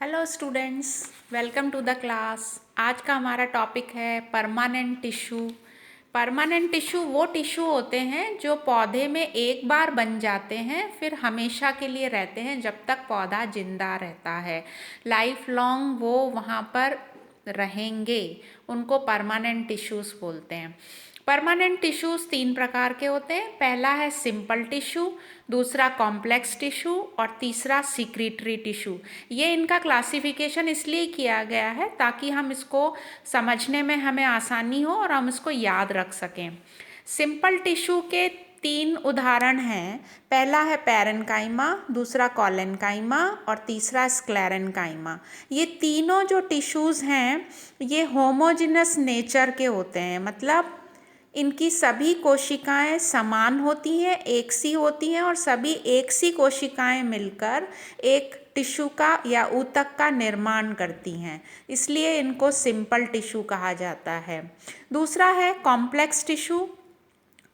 Hello students, welcome to the class. आज का हमारा टॉपिक है परमानेंट टिश्यू। परमानेंट टिश्यू वो टिश्यू होते हैं जो पौधे में एक बार बन जाते हैं, फिर हमेशा के लिए रहते हैं जब तक पौधा जिंदा रहता है। लाइफ लॉन्ग वो वहाँ पर रहेंगे, उनको परमानेंट टिश्यूज़ बोलते हैं। परमानेंट टिश्यूज़ तीन प्रकार के होते हैं। पहला है सिंपल टिश्यू, दूसरा कॉम्प्लेक्स टिश्यू और तीसरा सिक्रीटरी टिश्यू। ये इनका क्लासिफिकेशन इसलिए किया गया है ताकि हम इसको समझने में हमें आसानी हो और हम इसको याद रख सकें। सिंपल टिश्यू के तीन उदाहरण हैं। पहला है पैरेन्काइमा, दूसरा कॉलेन्काइमा और तीसरा स्क्लेरेन्काइमा। ये तीनों जो टिश्यूज़ हैं ये होमोजेनस नेचर के होते हैं, मतलब इनकी सभी कोशिकाएं समान होती हैं, एक सी होती हैं और सभी एक सी कोशिकाएं मिलकर एक टिश्यू का या ऊतक का निर्माण करती हैं, इसलिए इनको सिंपल टिश्यू कहा जाता है। दूसरा है कॉम्प्लेक्स टिश्यू।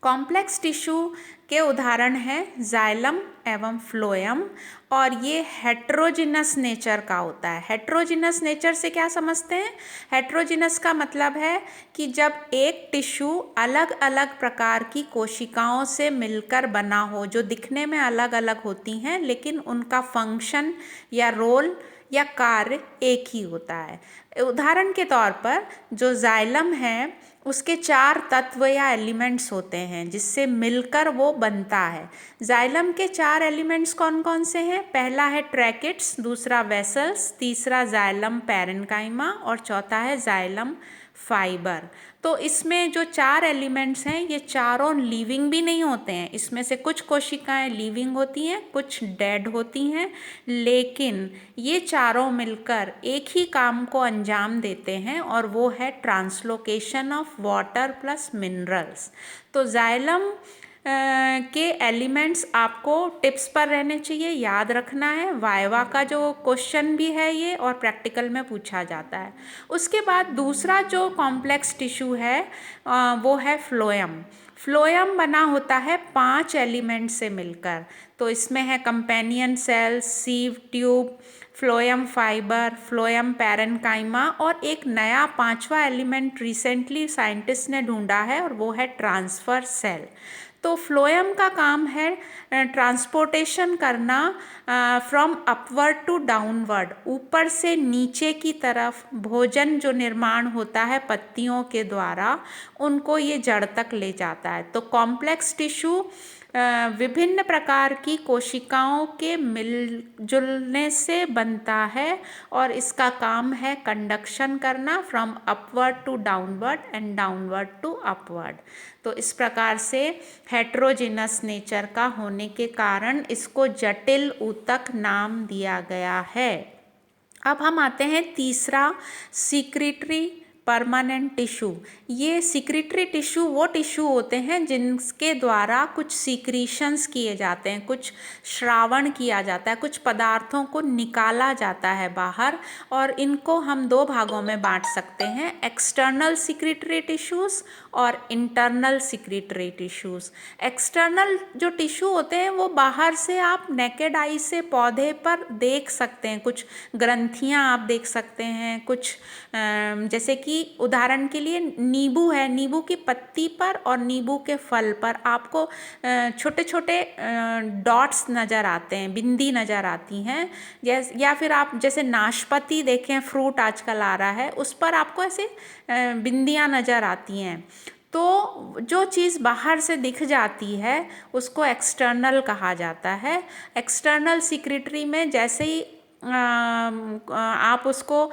कॉम्प्लेक्स टिश्यू के उदाहरण हैं जाइलम एवं फ्लोएम, और ये हेट्रोजिनस नेचर का होता है। हेट्रोजिनस नेचर से क्या समझते हैं? हेट्रोजिनस का मतलब है कि जब एक टिश्यू अलग अलग प्रकार की कोशिकाओं से मिलकर बना हो, जो दिखने में अलग अलग होती हैं लेकिन उनका फंक्शन या रोल या कार्य एक ही होता है। उदाहरण के तौर पर जो जाइलम है उसके चार तत्व या एलिमेंट्स होते हैं जिससे मिलकर वो बनता है। जाइलम के चार एलिमेंट्स कौन कौन से हैं? पहला है ट्रैकिट्स, दूसरा वेसल्स, तीसरा जाइलम पैरेन्काइमा और चौथा है जाइलम फाइबर। तो इसमें जो चार एलिमेंट्स हैं ये चारों लिविंग भी नहीं होते हैं। इसमें से कुछ कोशिकाएं लिविंग होती हैं, कुछ डेड होती हैं, लेकिन ये चारों मिलकर एक ही काम को अंजाम देते हैं और वो है translocation of water plus minerals. तो जाइलम के एलिमेंट्स आपको टिप्स पर रहने चाहिए, याद रखना है। वाइवा का जो क्वेश्चन भी है ये और प्रैक्टिकल में पूछा जाता है। उसके बाद दूसरा जो कॉम्प्लेक्स टिश्यू है वो है फ्लोएम। फ्लोएम बना होता है 5 एलिमेंट से मिलकर। तो इसमें है companion cells, sieve tube, phloem fibre, phloem parenchyma और एक नया 5वां एलिमेंट रिसेंटली साइंटिस्ट ने ढूंढा है और वो है ट्रांसफर सेल। तो फ्लोएम का काम है ट्रांसपोर्टेशन करना फ्रॉम अपवर्ड टू डाउनवर्ड, ऊपर से नीचे की तरफ भोजन जो निर्माण होता है पत्तियों के द्वारा, उनको ये जड़ तक ले जाता है। तो कॉम्प्लेक्स टिश्यू विभिन्न प्रकार की कोशिकाओं के मिलजुलने से बनता है और इसका काम है कंडक्शन करना from upward to downward and downward to upward. तो इस प्रकार से हेट्रोजिनस नेचर का होने के कारण इसको जटिल ऊतक नाम दिया गया है। अब हम आते हैं तीसरा, सिक्रीटरी परमानेंट टिश्यू। ये सिक्रीटरी टिश्यू वो टिश्यू होते हैं जिनके द्वारा कुछ सीक्रीशंस किए जाते हैं, कुछ श्रावण किया जाता है, कुछ पदार्थों को निकाला जाता है बाहर, और इनको हम दो भागों में बांट सकते हैं, एक्सटर्नल सिक्रीटरी टिश्यूज़ और इंटरनल सिक्रीटरी टिश्यूज़। एक्सटर्नल जो टिश्यू होते हैं वो बाहर से आप नेकेड आई से पौधे पर देख सकते हैं, कुछ ग्रंथियां आप देख सकते हैं, कुछ जैसे कि उदाहरण के लिए नींबू है, नींबू की पत्ती पर और नींबू के फल पर आपको छोटे छोटे डॉट्स नज़र आते हैं, बिंदी नज़र आती हैं। जैसे या फिर आप जैसे नाशपाती देखें, फ्रूट आजकल आ रहा है, उस पर आपको ऐसे बिंदियाँ नज़र आती हैं। तो जो चीज़ बाहर से दिख जाती है उसको एक्सटर्नल कहा जाता है। एक्सटर्नल सिक्रीटरी में जैसे ही आप उसको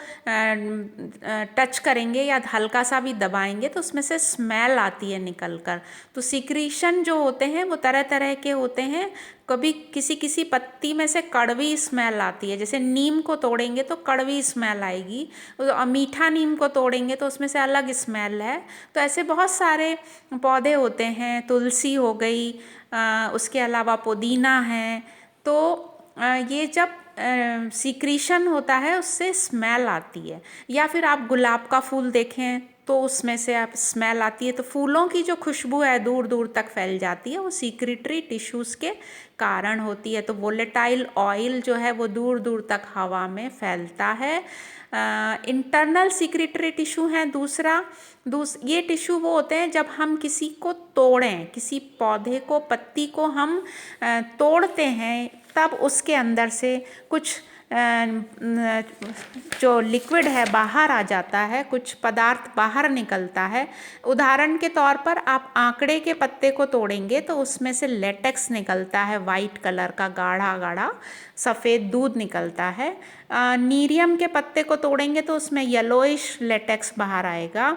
टच करेंगे या हल्का सा भी दबाएंगे तो उसमें से स्मेल आती है निकल कर। तो सिक्रीशन जो होते हैं वो तरह तरह के होते हैं। कभी किसी किसी पत्ती में से कड़वी स्मेल आती है, जैसे नीम को तोड़ेंगे तो कड़वी स्मेल आएगी, मीठा नीम को तोड़ेंगे तो उसमें से अलग स्मेल है। तो ऐसे बहुत सारे पौधे होते हैं, तुलसी हो गई, उसके अलावा पुदीना है। तो ये जब सीक्रीशन होता है उससे स्मेल आती है। या फिर आप गुलाब का फूल देखें तो उसमें से आप स्मेल आती है, तो फूलों की जो खुशबू है दूर दूर तक फैल जाती है, वो सीक्रेटरी टिश्यूज़ के कारण होती है। तो वोलेटाइल ऑयल जो है वो दूर दूर तक हवा में फैलता है। इंटरनल सीक्रेटरी टिश्यू है दूसरा। ये टिश्यू वो होते हैं जब हम किसी को तोड़ें, किसी पौधे को, पत्ती को हम तोड़ते हैं, तब उसके अंदर से कुछ जो लिक्विड है बाहर आ जाता है, कुछ पदार्थ बाहर निकलता है। उदाहरण के तौर पर आप आंकड़े के पत्ते को तोड़ेंगे तो उसमें से लेटेक्स निकलता है, वाइट कलर का गाढ़ा गाढ़ा सफ़ेद दूध निकलता है। नीरियम के पत्ते को तोड़ेंगे तो उसमें येलोइश लेटेक्स बाहर आएगा।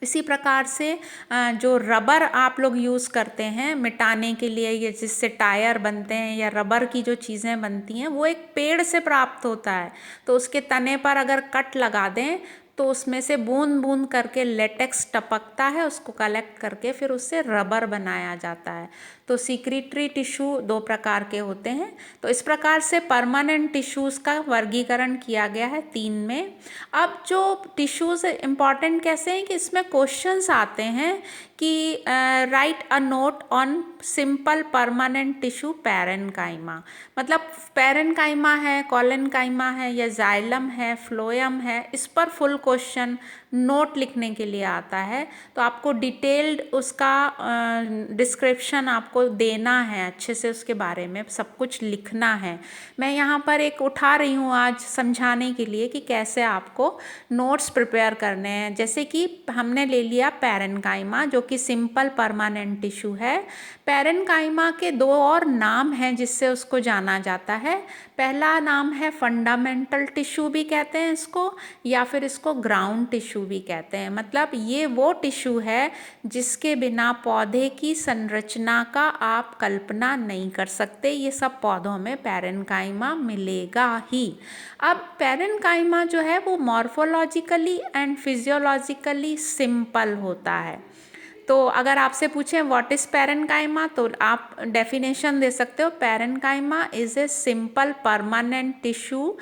इसी प्रकार से जो रबर आप लोग यूज़ करते हैं मिटाने के लिए, ये जिससे टायर बनते हैं या रबर की जो चीज़ें बनती हैं, वो एक पेड़ से प्राप्त होता है। तो उसके तने पर अगर कट लगा दें तो उसमें से बूंद बूंद करके लेटेक्स टपकता है, उसको कलेक्ट करके फिर उससे रबर बनाया जाता है। तो सीक्रेटरी टिश्यू 2 प्रकार के होते हैं। तो इस प्रकार से परमानेंट टिश्यूज़ का वर्गीकरण किया गया है 3 में। अब जो टिश्यूज़ इम्पॉर्टेंट कैसे हैं कि इसमें क्वेश्चंस आते हैं कि right a note on simple permanent tissue parenchyma. मतलब पैरेन्काइमा है, कॉलेन्काइमा है या जाइलम है, फ्लोएम है, इस पर फुल क्वेश्चन नोट लिखने के लिए आता है। तो आपको डिटेल्ड उसका डिस्क्रिप्शन आपको देना है, अच्छे से उसके बारे में सब कुछ लिखना है। मैं यहाँ पर एक उठा रही हूँ आज समझाने के लिए कि कैसे आपको नोट्स प्रिपेयर करने हैं। जैसे कि हमने ले लिया पैरेन्काइमा, जो कि सिंपल परमानेंट टिश्यू है। पैरेन्काइमा के 2 और नाम हैं जिससे उसको जाना जाता है। पहला नाम है फंडामेंटल टिश्यू भी कहते हैं इसको, या फिर इसको ग्राउंड टिश्यू भी कहते हैं। मतलब ये वो टिश्यू है जिसके बिना पौधे की संरचना का आप कल्पना नहीं कर सकते। ये सब पौधों में पैरेन्काइमा मिलेगा ही। अब पैरेन्काइमा जो है वो मॉर्फोलॉजिकली एंड फिजियोलॉजिकली सिंपल होता है। तो अगर आपसे पूछें व्हाट इज़ पैरेन्काइमा, तो आप डेफिनेशन दे सकते हो, parenchyma is a simple permanent tissue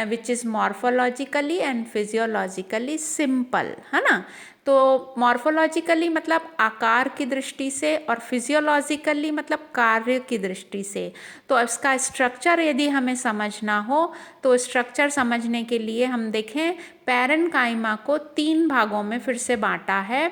which is morphologically and physiologically simple, है ना। तो मॉर्फोलॉजिकली मतलब आकार की दृष्टि से, और फिजियोलॉजिकली मतलब कार्य की दृष्टि से। तो इसका स्ट्रक्चर यदि हमें समझना हो तो स्ट्रक्चर समझने के लिए हम देखें, पैरेन्काइमा को 3 भागों में फिर से बांटा है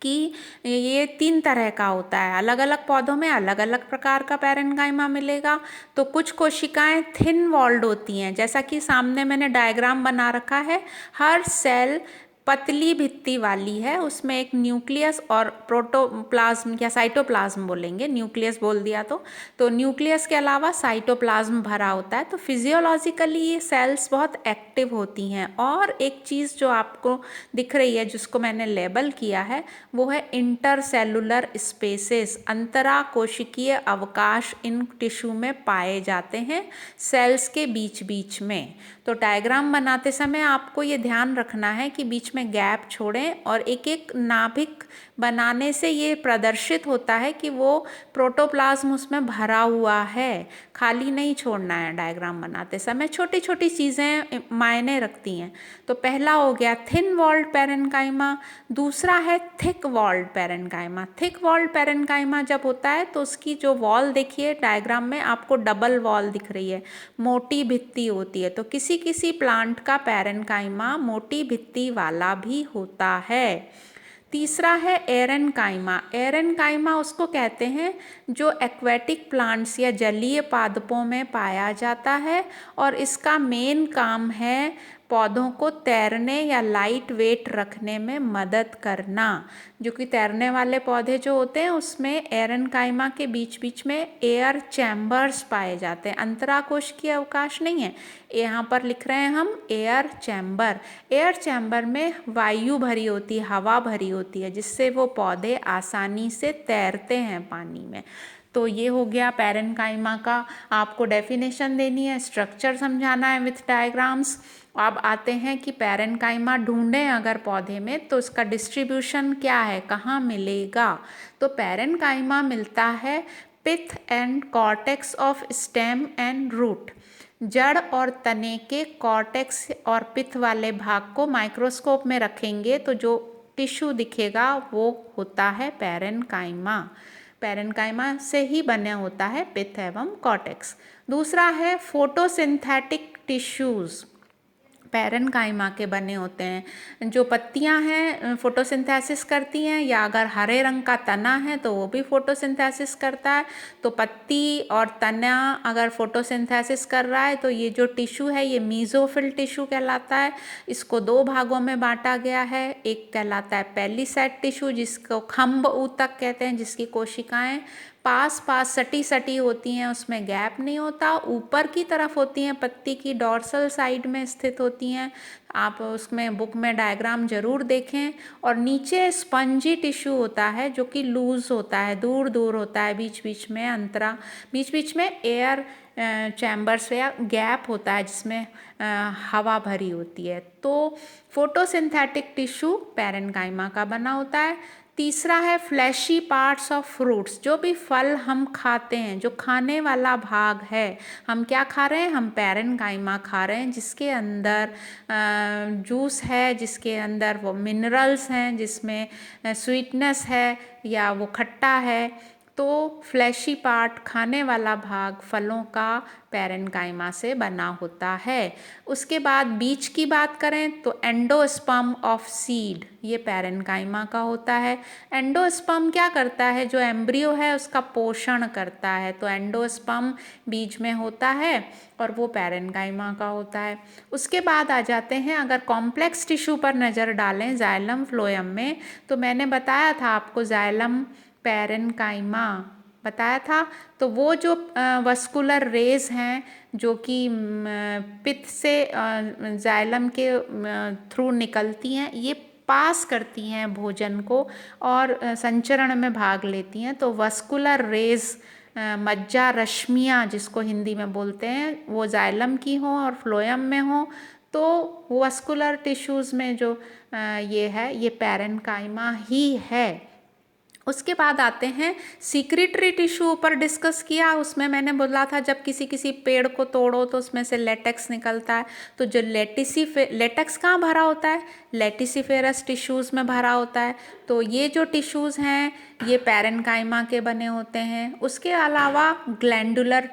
कि ये 3 तरह का होता है। अलग अलग पौधों में अलग अलग प्रकार का पैरेन्काइमा मिलेगा। तो कुछ कोशिकाएं थिन वॉल्ड होती हैं, जैसा कि सामने मैंने डायग्राम बना रखा है। हर सेल पतली भित्ति वाली है, उसमें एक न्यूक्लियस और प्रोटोप्लाज्म या साइटोप्लाज्म बोलेंगे, न्यूक्लियस बोल दिया तो न्यूक्लियस के अलावा साइटोप्लाज्म भरा होता है। तो फिजियोलॉजिकली ये सेल्स बहुत एक्टिव होती हैं। और एक चीज़ जो आपको दिख रही है जिसको मैंने लेबल किया है वो है इंटरसेलुलर स्पेसेस, अंतरा कोशिकीय अवकाश इन टिश्यू में पाए जाते हैं सेल्स के बीच बीच में। तो डायग्राम बनाते समय आपको ये ध्यान रखना है कि बीच में गैप छोड़ें, और एक एक नाभिक बनाने से ये प्रदर्शित होता है कि वो प्रोटोप्लाज्म उसमें भरा हुआ है, खाली नहीं छोड़ना है। डायग्राम बनाते समय छोटी छोटी चीज़ें मायने रखती हैं। तो पहला हो गया थिन वॉल्ड पैरेन्काइमा, दूसरा है thick walled parenchyma. Thick walled parenchyma जब होता है तो उसकी जो वॉल देखिए डायग्राम में आपको डबल वॉल दिख रही है, मोटी भित्ति होती है। तो किसी किसी प्लांट का पैरेन्काइमा मोटी भित्ति वाला भी होता है। तीसरा है एरेन्काइमा। एरेन्काइमा उसको कहते हैं जो एक्वेटिक प्लांट्स या जलीय पादपों में पाया जाता है, और इसका मेन काम है पौधों को तैरने या लाइट वेट रखने में मदद करना। जो कि तैरने वाले पौधे जो होते हैं उसमें एरेन्काइमा के बीच बीच में एयर चैम्बर्स पाए जाते हैं। अंतराकोश की अवकाश नहीं है, यहाँ पर लिख रहे हैं हम एयर चैम्बर। एयर चैम्बर में वायु भरी होती है, हवा भरी होती है, जिससे वो पौधे आसानी से तैरते हैं पानी में। तो ये हो गया पैरेन्काइमा का। आपको डेफिनेशन देनी है, स्ट्रक्चर समझाना है विथ डायग्राम्स। अब आते हैं कि पैरेन्काइमा ढूंढें अगर पौधे में तो इसका डिस्ट्रीब्यूशन क्या है, कहाँ मिलेगा। तो पैरेन्काइमा मिलता है pith and cortex of stem and root. जड़ और तने के कॉर्टेक्स और पिथ वाले भाग को माइक्रोस्कोप में रखेंगे तो जो टिश्यू दिखेगा वो होता है पैरेन्काइमा। पैरेन्काइमा से ही बना होता है पिथ एवं कॉर्टेक्स। दूसरा है फोटोसिंथेटिक टिश्यूज़, पैरेन्काइमा के बने होते हैं। जो पत्तियां हैं फोटोसिंथेसिस करती हैं, या अगर हरे रंग का तना है तो वो भी फोटोसिंथेसिस करता है। तो पत्ती और तना अगर फोटोसिंथेसिस कर रहा है तो ये जो टिश्यू है ये मीजोफिल टिश्यू कहलाता है। इसको दो भागों में बांटा गया है। एक कहलाता है पेलिसैड टिश्यू जिसको खम्भ ऊतक कहते हैं, जिसकी कोशिकाएं पास पास सटी सटी होती हैं, उसमें गैप नहीं होता, ऊपर की तरफ होती हैं, पत्ती की डॉर्सल साइड में स्थित होती हैं। आप उसमें बुक में डायग्राम जरूर देखें। और नीचे स्पंजी टिश्यू होता है जो कि लूज होता है, दूर दूर होता है, बीच बीच में अंतरा, बीच बीच में एयर चैम्बर्स या गैप होता है जिसमें हवा भरी होती है। तो फोटोसिंथेटिक टिश्यू पैरेन्काइमा का बना होता है। तीसरा है फ्लैशी पार्ट्स ऑफ फ्रूट्स। जो भी फल हम खाते हैं, जो खाने वाला भाग है, हम क्या खा रहे हैं, हम पैरेन्काइमा खा रहे हैं, जिसके अंदर जूस है, जिसके अंदर वो मिनरल्स हैं, जिसमें स्वीटनेस है या वो खट्टा है। तो फ्लैशी पार्ट, खाने वाला भाग फलों का पैरेन्काइमा से बना होता है। उसके बाद बीज की बात करें तो एंडोस्पर्म ऑफ सीड, ये पैरेन्काइमा का होता है। एंडोस्पर्म क्या करता है, जो एम्ब्रियो है उसका पोषण करता है। तो एंडोस्पर्म बीज में होता है और वो पैरेन्काइमा का होता है। उसके बाद आ जाते हैं, अगर कॉम्प्लेक्स टिश्यू पर नज़र डालें जाइलम फ्लोएम में, तो मैंने बताया था आपको जाइलम पैरेन्काइमा बताया था। तो वो जो वस्कुलर रेज हैं जो कि पित्त से जाइलम के थ्रू निकलती हैं, ये पास करती हैं भोजन को और संचरण में भाग लेती हैं। तो वस्कुलर रेज मज्जा रश्मियाँ जिसको हिंदी में बोलते हैं, वो जाइलम की हों और फ्लोएम में हों तो वस्कुलर टिश्यूज़ में जो ये है, ये पैरेन्काइमा ही है। उसके बाद आते हैं सीक्रेटरी टिश्यू ऊपर डिस्कस किया। उसमें मैंने बोला था जब किसी किसी पेड़ को तोड़ो तो उसमें से लेटेक्स निकलता है। तो जो लेटेक्स कहाँ भरा होता है, लेटिसिफेरस टिश्यूज़ में भरा होता है। तो ये जो टिश्यूज़ हैं ये पैरेन्काइमा के बने होते हैं। उसके अलावा ग्लैंडुलर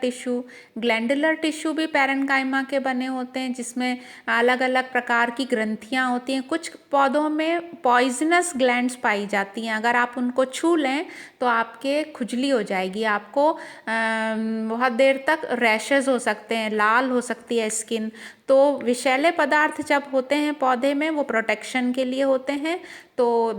टिश्यू भी पैरेन्काइमा के बने होते हैं, जिसमें अलग अलग प्रकार की ग्रंथियाँ होती हैं। कुछ पौधों में पॉइजनस ग्लैंड्स पाई जाती हैं, अगर आप उनको छू लें तो आपके खुजली हो जाएगी, आपको बहुत देर तक रैशेज़ हो सकते हैं, लाल हो सकती है स्किन। तो विषैले पदार्थ जब होते हैं पौधे में वो प्रोटेक्शन के लिए होते हैं, तो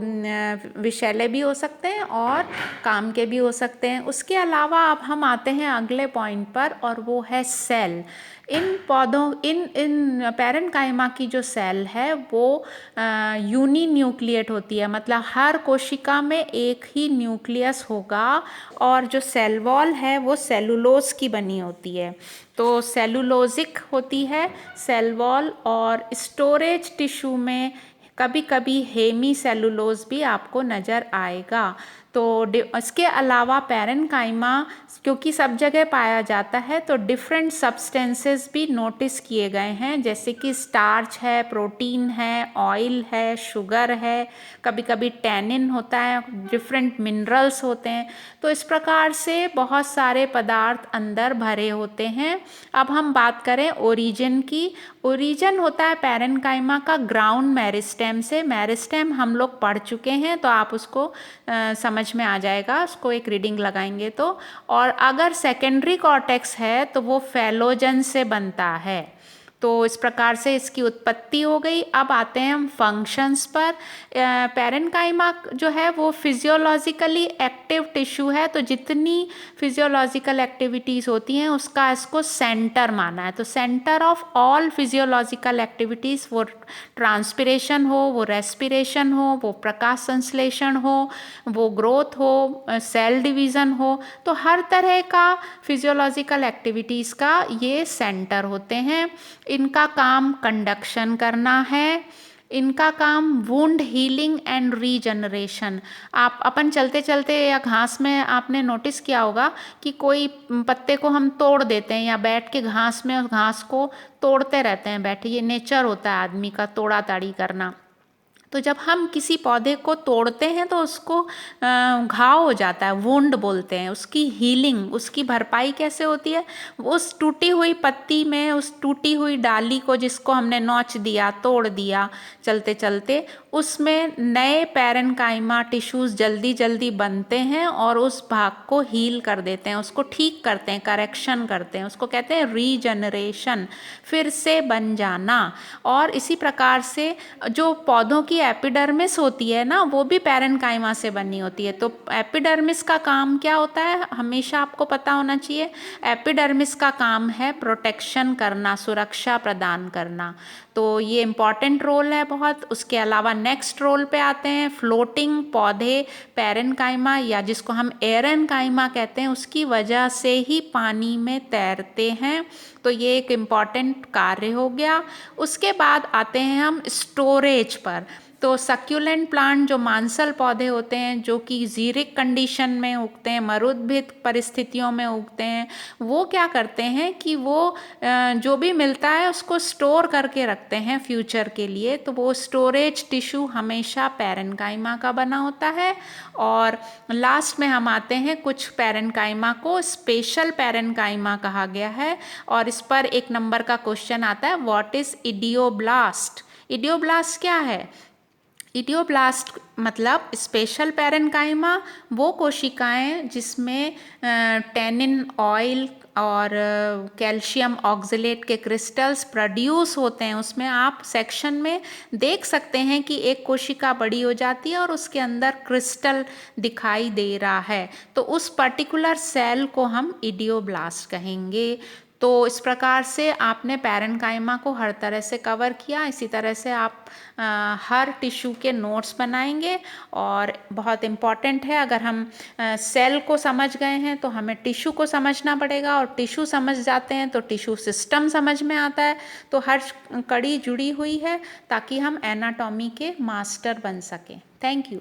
विषैले भी हो सकते हैं और काम के भी हो सकते हैं। उसके अलावा अब हम आते हैं अगले पॉइंट पर और वो है सेल। इन पौधों इन पैरेन्काइमा की जो सेल है वो यूनिन्यूक्लिएट होती है, मतलब हर कोशिका में एक ही न्यूक्लियस होगा और जो सेल वॉल है वो सेलुलोज की बनी होती है। तो सेलुलोजिक होती है सेल वॉल। और स्टोरेज टिश्यू में कभी कभी हेमी सेलुलोज भी आपको नज़र आएगा। तो इसके अलावा पैरेन्काइमा क्योंकि सब जगह पाया जाता है तो डिफरेंट सब्सटेंसेस भी नोटिस किए गए हैं, जैसे कि स्टार्च है, प्रोटीन है, ऑयल है, शुगर है, कभी कभी टैनिन होता है, डिफरेंट मिनरल्स होते हैं। तो इस प्रकार से बहुत सारे पदार्थ अंदर भरे होते हैं। अब हम बात करें ओरिजिन की। ओरिजिन होता है पैरेन्काइमा का ग्राउंड मेरिस्टेम से। मेरिस्टेम हम लोग पढ़ चुके हैं तो आप उसको समझ में आ जाएगा, उसको एक रीडिंग लगाएंगे तो। और अगर सेकेंडरी कॉर्टेक्स है तो वो फेलोजन से बनता है। तो इस प्रकार से इसकी उत्पत्ति हो गई। अब आते हैं हम फंक्शंस पर। पैरेन्काइमा जो है वो फिजियोलॉजिकली एक्टिव टिश्यू है, तो जितनी फिजियोलॉजिकल एक्टिविटीज़ होती हैं उसका इसको सेंटर माना है। तो centre of all physiological activities, वो ट्रांसपिरेशन हो, वो रेस्पिरेशन हो, वो प्रकाश संश्लेषण हो, वो ग्रोथ हो, सेल डिवीज़न हो, तो हर तरह का फिजियोलॉजिकल एक्टिविटीज़ का ये सेंटर होते हैं। इनका काम कंडक्शन करना है, इनका काम वुंड हीलिंग एंड रीजनरेशन। आप अपन चलते चलते या घास में आपने नोटिस किया होगा कि कोई पत्ते को हम तोड़ देते हैं या बैठ के घास में उस घास को तोड़ते रहते हैं बैठे, ये नेचर होता है आदमी का, तोड़ा ताड़ी करना। तो जब हम किसी पौधे को तोड़ते हैं तो उसको घाव हो जाता है, वुंड बोलते हैं। उसकी हीलिंग, उसकी भरपाई कैसे होती है? उस टूटी हुई पत्ती में, उस टूटी हुई डाली को जिसको हमने नोच दिया, तोड़ दिया चलते चलते, उसमें नए पैरेन्काइमा टिश्यूज़ जल्दी जल्दी बनते हैं और उस भाग को हील कर देते हैं, उसको ठीक करते हैं, करेक्शन करते हैं, उसको कहते हैं रीजनरेशन, फिर से बन जाना। और इसी प्रकार से जो पौधों की एपिडर्मिस होती है ना, वो भी पैरेन्काइमा से बनी होती है। तो एपिडर्मिस का काम क्या होता है, हमेशा आपको पता होना चाहिए। एपिडर्मिस का काम है प्रोटेक्शन करना, सुरक्षा प्रदान करना। तो ये इम्पॉर्टेंट रोल है बहुत। उसके अलावा नेक्स्ट रोल पे आते हैं फ्लोटिंग पौधे। पैरेन्काइमा या जिसको हम एरेन्काइमा कहते हैं, उसकी वजह से ही पानी में तैरते हैं। तो ये एक इम्पॉर्टेंट कार्य हो गया। उसके बाद आते हैं हम स्टोरेज पर। तो सक्यूलेंट प्लांट, जो मांसल पौधे होते हैं जो कि जीरिक कंडीशन में उगते हैं, मरुद्भित परिस्थितियों में उगते हैं, वो क्या करते हैं कि वो जो भी मिलता है उसको स्टोर करके रखते हैं फ्यूचर के लिए। तो वो स्टोरेज टिश्यू हमेशा पैरेन्काइमा का बना होता है। और लास्ट में हम आते हैं कुछ पैरेन्काइमा को स्पेशल पैरेन्काइमा कहा गया है। और इस पर 1 नंबर का क्वेश्चन आता है, व्हाट इज इडियोब्लास्ट? इडियोब्लास्ट क्या है? इडियोब्लास्ट मतलब स्पेशल पैरेन्काइमा वो कोशिकाएं जिसमें टैनिन ऑयल और कैल्शियम ऑक्जेलेट के क्रिस्टल्स प्रोड्यूस होते हैं। उसमें आप सेक्शन में देख सकते हैं कि एक कोशिका बड़ी हो जाती है और उसके अंदर क्रिस्टल दिखाई दे रहा है, तो उस पर्टिकुलर सेल को हम इडियोब्लास्ट कहेंगे। तो इस प्रकार से आपने पैरेन्काइमा को हर तरह से कवर किया। इसी तरह से आप हर टिश्यू के नोट्स बनाएंगे। और बहुत इम्पॉर्टेंट है, अगर हम सेल को समझ गए हैं तो हमें टिश्यू को समझना पड़ेगा, और टिश्यू समझ जाते हैं तो टिश्यू सिस्टम समझ में आता है। तो हर कड़ी जुड़ी हुई है ताकि हम एनाटॉमी के मास्टर बन सकें। Thank you.